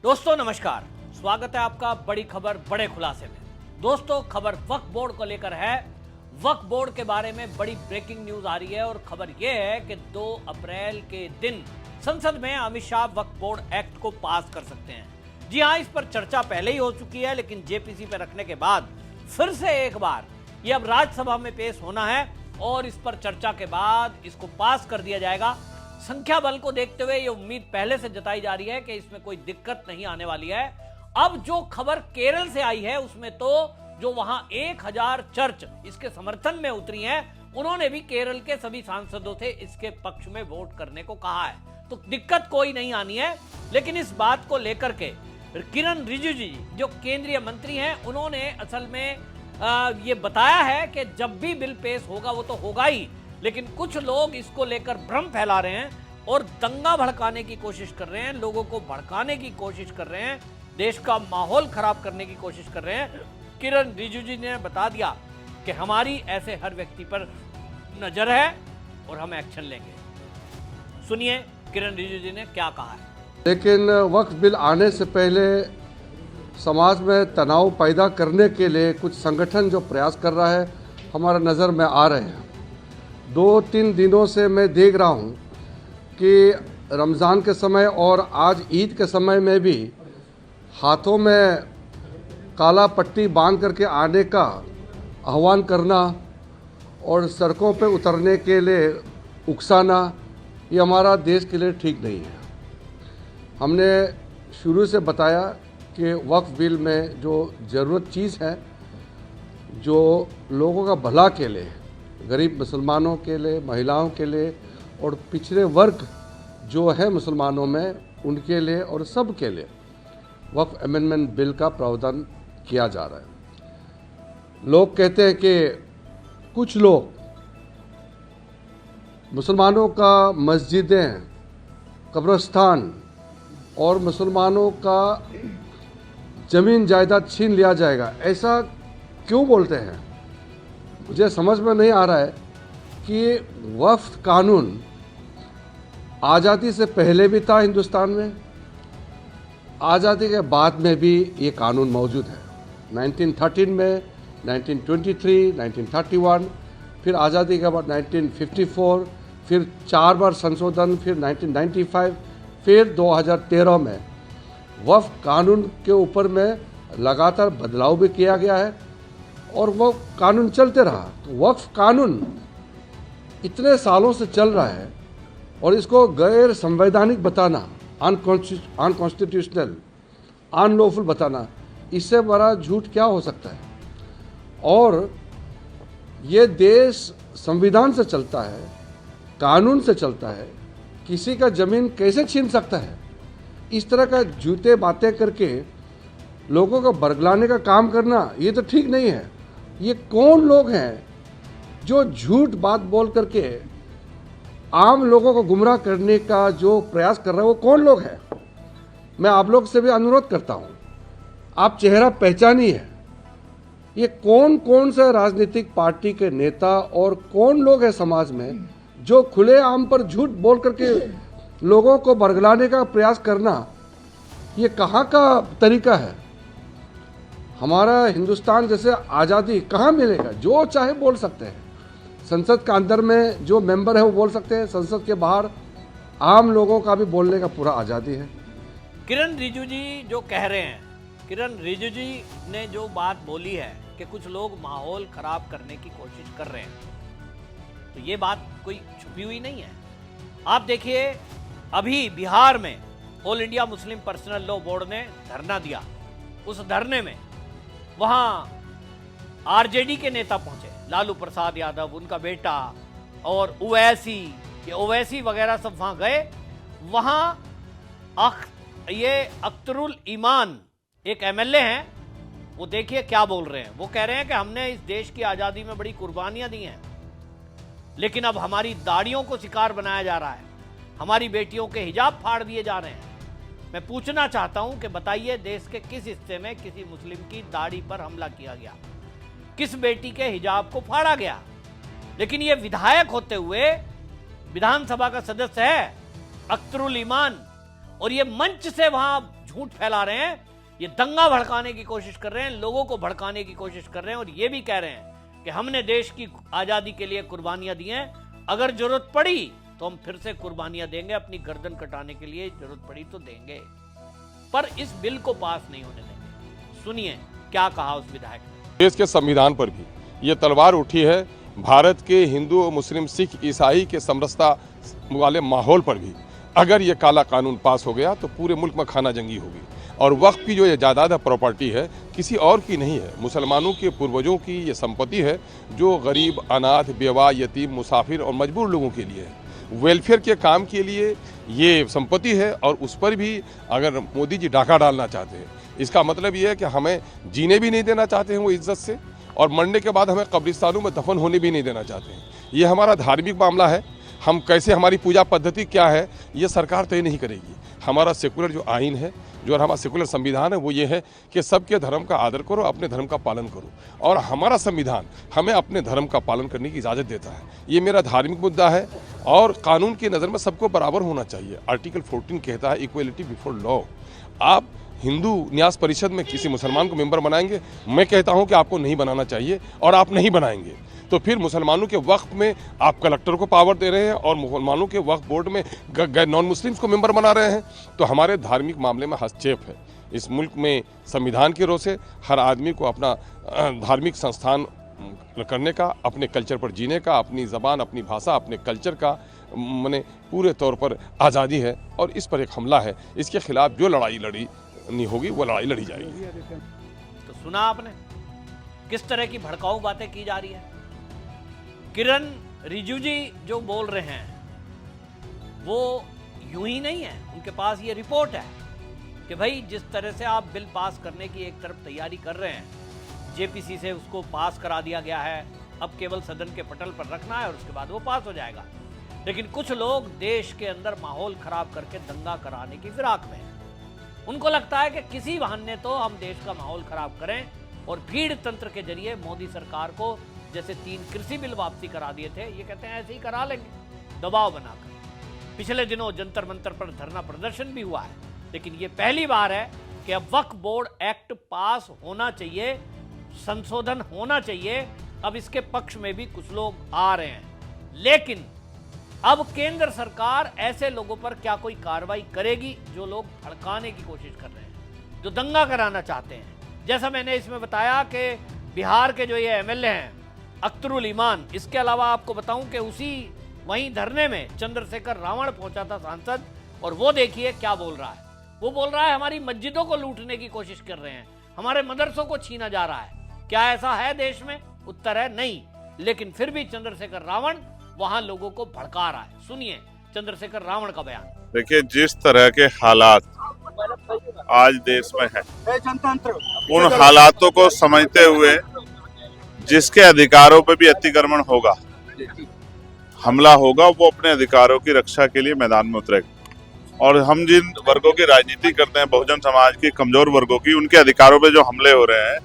दोस्तों नमस्कार, स्वागत है आपका बड़ी खबर बड़े खुलासे में। दोस्तों खबर वक्फ बोर्ड को लेकर है। वक्फ बोर्ड के बारे में बड़ी ब्रेकिंग न्यूज आ रही है और खबर यह है कि 2 अप्रैल के दिन संसद में अमित शाह वक्फ बोर्ड एक्ट को पास कर सकते हैं। जी हां, इस पर चर्चा पहले ही हो चुकी है, लेकिन जेपीसी पर रखने के बाद फिर से एक बार ये अब राज्यसभा में पेश होना है और इस पर चर्चा के बाद इसको पास कर दिया जाएगा। संख्या बल को देखते हुए ये उम्मीद पहले से जताई जा रही है कि इसमें कोई दिक्कत नहीं आने वाली है। अब जो खबर केरल से आई है उसमें तो जो वहां 1000 चर्च इसके समर्थन में उतरी हैं, उन्होंने भी केरल के सभी सांसदों से इसके पक्ष में वोट करने को कहा है, तो दिक्कत कोई नहीं आनी है। लेकिन इस बात को लेकर के किरण रिजिजू जी जो केंद्रीय मंत्री हैं, उन्होंने असल में ये बताया है कि जब भी बिल पेश होगा वो तो होगा ही, लेकिन कुछ लोग इसको लेकर भ्रम फैला रहे हैं और दंगा भड़काने की कोशिश कर रहे हैं, लोगों को भड़काने की कोशिश कर रहे हैं, देश का माहौल खराब करने की कोशिश कर रहे हैं। किरण रिजिजू जी ने बता दिया कि हमारी ऐसे हर व्यक्ति पर नजर है और हम एक्शन लेंगे। सुनिए किरण रिजिजू जी ने क्या कहा है। लेकिन वक्फ बिल आने से पहले समाज में तनाव पैदा करने के लिए कुछ संगठन जो प्रयास कर रहा है हमारा नज़र में आ रहे हैं। 2-3 दिनों से मैं देख रहा हूँ कि रमज़ान के समय और आज ईद के समय में भी हाथों में काला पट्टी बांध करके आने का आह्वान करना और सड़कों पे उतरने के लिए उकसाना, ये हमारा देश के लिए ठीक नहीं है। हमने शुरू से बताया कि वक्फ बिल में जो ज़रूरत चीज़ है, जो लोगों का भला के लिए, गरीब मुसलमानों के लिए, महिलाओं के लिए और पिछड़े वर्ग जो है मुसलमानों में, उनके लिए और सब के लिए वक्फ अमेंडमेंट बिल का प्रावधान किया जा रहा है। लोग कहते हैं कि कुछ लोग मुसलमानों का मस्जिदें, कब्रिस्तान और मुसलमानों का ज़मीन जायदाद छीन लिया जाएगा, ऐसा क्यों बोलते हैं? मुझे समझ में नहीं आ रहा है कि वक्फ कानून आज़ादी से पहले भी था हिंदुस्तान में, आज़ादी के बाद में भी ये कानून मौजूद है। 1913 में, 1923, 1931, फिर आज़ादी के बाद 1954, फिर 4 बार संशोधन, फिर 1995, फिर 2013 में वक्फ कानून के ऊपर में लगातार बदलाव भी किया गया है और वो कानून चलते रहा। तो वक्फ कानून इतने सालों से चल रहा है और इसको गैर संवैधानिक बताना, अनकॉन्स्टिट्यूशनल, अनलॉफुल बताना, इससे बड़ा झूठ क्या हो सकता है? और ये देश संविधान से चलता है, कानून से चलता है, किसी का ज़मीन कैसे छीन सकता है? इस तरह का झूठे बातें करके लोगों को बरगलाने का काम करना, ये तो ठीक नहीं है। ये कौन लोग हैं जो झूठ बात बोल करके आम लोगों को गुमराह करने का जो प्रयास कर रहे हैं? वो कौन लोग हैं? मैं आप लोग से भी अनुरोध करता हूं, आप चेहरा पहचानिए। ये कौन कौन से राजनीतिक पार्टी के नेता और कौन लोग हैं समाज में जो खुले आम पर झूठ बोल करके लोगों को बरगलाने का प्रयास करना, ये कहाँ का तरीका है? हमारा हिंदुस्तान जैसे आज़ादी कहाँ मिलेगा? जो चाहे बोल सकते हैं। संसद के अंदर में जो मेंबर है वो बोल सकते हैं, संसद के बाहर आम लोगों का भी बोलने का पूरा आज़ादी है। किरण रिजिजू जी जो कह रहे हैं, किरण रिजिजू जी ने जो बात बोली है कि कुछ लोग माहौल खराब करने की कोशिश कर रहे हैं, तो ये बात कोई छुपी हुई नहीं है। आप देखिए, अभी बिहार में all India Muslim personal law board ने धरना दिया। उस धरने में वहां आरजेडी के नेता पहुंचे, लालू प्रसाद यादव, उनका बेटा, और ओवैसी वगैरह सब वहां गए। वहां ये अख्तरुल ईमान एक एमएलए हैं, वो देखिए क्या बोल रहे हैं। वो कह रहे हैं कि हमने इस देश की आजादी में बड़ी कुर्बानियां दी हैं, लेकिन अब हमारी दाढ़ियों को शिकार बनाया जा रहा है, हमारी बेटियों के हिजाब फाड़ दिए जा रहे हैं। मैं पूछना चाहता हूं कि बताइए, देश के किस हिस्से में किसी मुस्लिम की दाढ़ी पर हमला किया गया, किस बेटी के हिजाब को फाड़ा गया? लेकिन ये विधायक होते हुए, विधानसभा का सदस्य है अख्तरुल ईमान, और ये मंच से वहां झूठ फैला रहे हैं, ये दंगा भड़काने की कोशिश कर रहे हैं, लोगों को भड़काने की कोशिश कर रहे हैं और ये भी कह रहे हैं कि हमने देश की आजादी के लिए कुर्बानियां दी हैं, अगर जरूरत पड़ी तो हम फिर से कुर्बानियां देंगे, अपनी गर्दन कटाने के लिए जरूरत पड़ी तो देंगे, पर इस बिल को पास नहीं होने देंगे। सुनिए क्या कहा उस विधायक ने। देश के संविधान पर भी ये तलवार उठी है, भारत के हिंदू, मुस्लिम, सिख, ईसाई के समरसता वाले माहौल पर भी अगर ये काला कानून पास हो गया तो पूरे मुल्क में खाना जंगी होगी। और वक्फ की जो ये जायदाद है, प्रॉपर्टी है, किसी और की नहीं है, मुसलमानों के पूर्वजों की ये संपत्ति है जो गरीब, अनाथ, बेवा, यतीम, मुसाफिर और मजबूर लोगों के लिए है। वेलफेयर के काम के लिए ये संपत्ति है और उस पर भी अगर मोदी जी डाका डालना चाहते हैं, इसका मतलब ये है कि हमें जीने भी नहीं देना चाहते हैं वो इज्जत से, और मरने के बाद हमें कब्रिस्तानों में दफन होने भी नहीं देना चाहते हैं। ये हमारा धार्मिक मामला है, हम कैसे, हमारी पूजा पद्धति क्या है, ये सरकार तय नहीं करेगी। हमारा सेकुलर जो आइन है, जो हमारा सेकुलर संविधान है, वो ये है कि सबके धर्म का आदर करो, अपने धर्म का पालन करो, और हमारा संविधान हमें अपने धर्म का पालन करने की इजाज़त देता है। ये मेरा धार्मिक मुद्दा है और कानून की नज़र में सबको बराबर होना चाहिए। आर्टिकल 14 कहता है इक्वलिटी बिफोर लॉ। आप हिंदू न्यास परिषद में किसी मुसलमान को मेंबर बनाएंगे, मैं कहता हूं कि आपको नहीं बनाना चाहिए और आप नहीं बनाएंगे, तो फिर मुसलमानों के वक्फ में आप कलेक्टर को पावर दे रहे हैं और मुसलमानों के वक्फ बोर्ड में नॉन मुस्लिम्स को मेंबर बना रहे हैं, तो हमारे धार्मिक मामले में हस्तक्षेप है। इस मुल्क में संविधान के रोज़ से हर आदमी को अपना धार्मिक संस्थान करने का, अपने कल्चर पर जीने का, अपनी ज़बान, अपनी भाषा, अपने कल्चर का माने पूरे तौर पर आज़ादी है, और इस पर एक हमला है। इसके खिलाफ जो लड़ाई नहीं होगी वो लड़ाई लड़ी जाएगी। तो सुना आपने किस तरह की भड़काऊ बातें की जा रही है। किरण रिजिजू जी जो बोल रहे हैं वो यूं ही नहीं है, उनके पास ये रिपोर्ट है कि भाई जिस तरह से आप बिल पास करने की एक तरफ तैयारी कर रहे हैं, जेपीसी से उसको पास करा दिया गया है, अब केवल सदन के पटल पर रखना है और उसके बाद वो पास हो जाएगा। लेकिन कुछ लोग देश के अंदर माहौल खराब करके दंगा कराने की फिराक में हैं। उनको लगता है कि किसी बहाने तो हम देश का माहौल खराब करें और भीड़ तंत्र के जरिए मोदी सरकार को, जैसे 3 कृषि बिल वापसी करा दिए थे, ये कहते हैं ऐसे ही करा लेंगे दबाव बनाकर। पिछले दिनों जंतर मंतर पर धरना प्रदर्शन भी हुआ है, लेकिन ये पहली बार है कि अब वक्फ बोर्ड एक्ट पास होना चाहिए, संशोधन होना चाहिए। अब इसके पक्ष में भी कुछ लोग आ रहे हैं, लेकिन अब केंद्र सरकार ऐसे लोगों पर क्या कोई कार्रवाई करेगी जो लोग भड़काने की कोशिश कर रहे हैं, जो दंगा कराना चाहते हैं। जैसा मैंने इसमें बताया कि बिहार के जो ये एमएलए हैं अख्तरुल ईमान, इसके अलावा आपको बताऊं कि उसी वहीं धरने में चंद्रशेखर रावण पहुंचा था सांसद, और वो देखिए क्या बोल रहा है। वो बोल रहा है हमारी मस्जिदों को लूटने की कोशिश कर रहे हैं, हमारे मदरसों को छीना जा रहा है। क्या ऐसा है देश में? उत्तर है नहीं। लेकिन फिर भी चंद्रशेखर रावण वहां लोगों को भड़का रहा है। सुनिए चंद्रशेखर रावण का बयान। देखिए, जिस तरह के हालात आज देश में है, उन हालातों को समझते हुए जिसके अधिकारों पे भी अतिक्रमण होगा, हमला होगा, वो अपने अधिकारों की रक्षा के लिए मैदान में उतरेगा। और हम जिन वर्गों की राजनीति करते हैं, बहुजन समाज की, कमजोर वर्गों की, उनके अधिकारों पे जो हमले हो रहे हैं,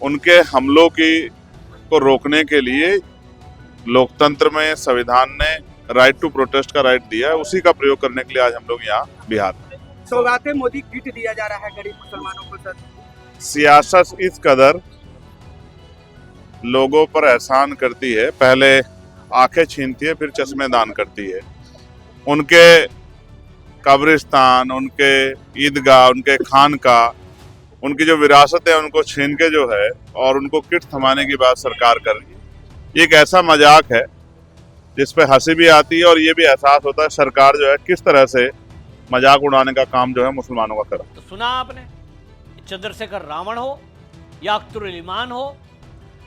उनके हमलों को रोकने के लिए लोकतंत्र में संविधान ने राइट टू प्रोटेस्ट का राइट दिया है, उसी का प्रयोग करने के लिए आज हम लोग यहाँ बिहार में। सौगातें मोदी किट दिया जा रहा है गरीब मुसलमानों को। सर, सियासत इस कदर लोगों पर एहसान करती है, पहले आंखें छीनती है, फिर चश्मे दान करती है। उनके कब्रिस्तान, उनके ईदगाह, उनके खानका, उनकी जो विरासत है उनको छीन के जो है और उनको किट थमाने की बात सरकार कर रही है। एक ऐसा मजाक है जिस पे हंसी भी आती है और ये भी एहसास होता है सरकार जो है किस तरह से मजाक उड़ाने का काम जो है मुसलमानों का कर रहा है। तो सुना आपने, चंद्रशेखर रावण हो या अख्तरुल ईमान हो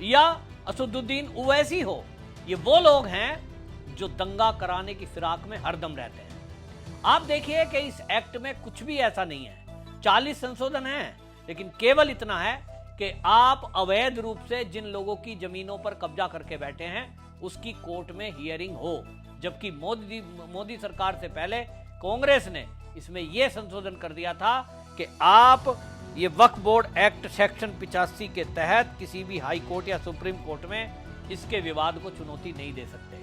या असदुद्दीन ओवैसी हो, ये वो लोग हैं जो दंगा कराने की फिराक में हरदम रहते हैं। आप देखिए कि इस एक्ट में कुछ भी ऐसा नहीं है। 40 संशोधन हैं, लेकिन केवल इतना है कि आप अवैध रूप से जिन लोगों की जमीनों पर कब्जा करके बैठे हैं उसकी कोर्ट में हियरिंग हो। जबकि मोदी सरकार से पहले कांग्रेस ने इसमें यह संशोधन कर दिया था कि आप ये वक्फ बोर्ड एक्ट सेक्शन 85 के तहत किसी भी हाई कोर्ट या सुप्रीम कोर्ट में इसके विवाद को चुनौती नहीं दे सकते।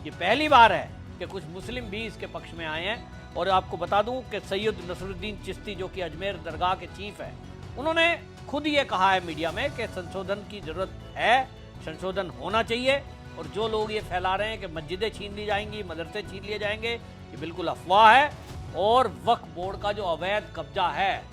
ये पहली बार है कि कुछ मुस्लिम भी इसके पक्ष में आए हैं। और आपको बता दूं कि सैयद नसरुद्दीन चिश्ती जो कि अजमेर दरगाह के चीफ है, उन्होंने खुद ये कहा है मीडिया में कि संशोधन की जरूरत है, संशोधन होना चाहिए। और जो लोग ये फैला रहे हैं कि मस्जिदें छीन ली जाएंगी, मदरसे छीन लिए जाएंगे, ये बिल्कुल अफवाह है। और वक्फ बोर्ड का जो अवैध कब्जा है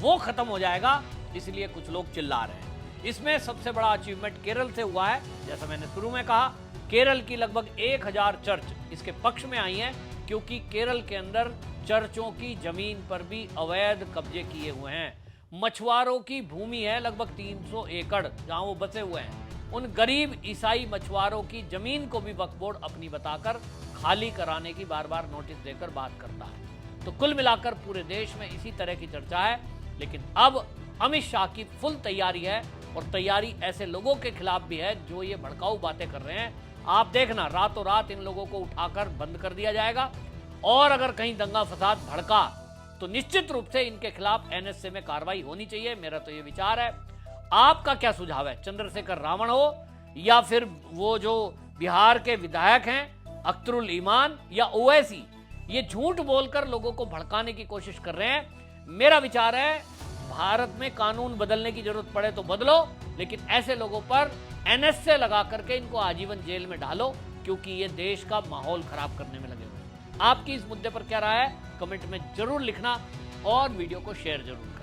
वो खत्म हो जाएगा, इसलिए कुछ लोग चिल्ला रहे हैं। इसमें सबसे बड़ा अचीवमेंट केरल से हुआ है। जैसा मैंने शुरू में कहा, केरल की लगभग 1000 चर्च इसके पक्ष में आई हैं, क्योंकि केरल के अंदर चर्चों की जमीन पर भी अवैध कब्जे किए हुए हैं। मछुआरों की भूमि है लगभग 300 एकड़ जहां वो बसे हुए हैं। उन गरीब ईसाई मछुआरों की जमीन को भी वक्फ बोर्ड अपनी बताकर खाली कराने की बार बार नोटिस देकर बात करता है। तो कुल मिलाकर पूरे देश में इसी तरह की चर्चा है। लेकिन अब अमित शाह की फुल तैयारी है, और तैयारी ऐसे लोगों के खिलाफ भी है जो ये भड़काऊ बातें कर रहे हैं। आप देखना, रातों रात इन लोगों को उठाकर बंद कर दिया जाएगा, और अगर कहीं दंगा फसाद भड़का तो निश्चित रूप से इनके खिलाफ एनएसए में कार्रवाई होनी चाहिए। मेरा तो ये विचार है। आपका क्या सुझाव है? चंद्रशेखर रावण हो, या फिर वो जो बिहार के विधायक हैं अख्तरुल ईमान, या ओवैसी, ये झूठ बोलकर लोगों को भड़काने की कोशिश कर रहे हैं। मेरा विचार है, भारत में कानून बदलने की जरूरत पड़े तो बदलो, लेकिन ऐसे लोगों पर एनएसए लगा करके इनको आजीवन जेल में डालो, क्योंकि ये देश का माहौल खराब करने में लगे हुए हैं। आपकी इस मुद्दे पर क्या राय है? कमेंट में जरूर लिखना, और वीडियो को शेयर जरूर करना।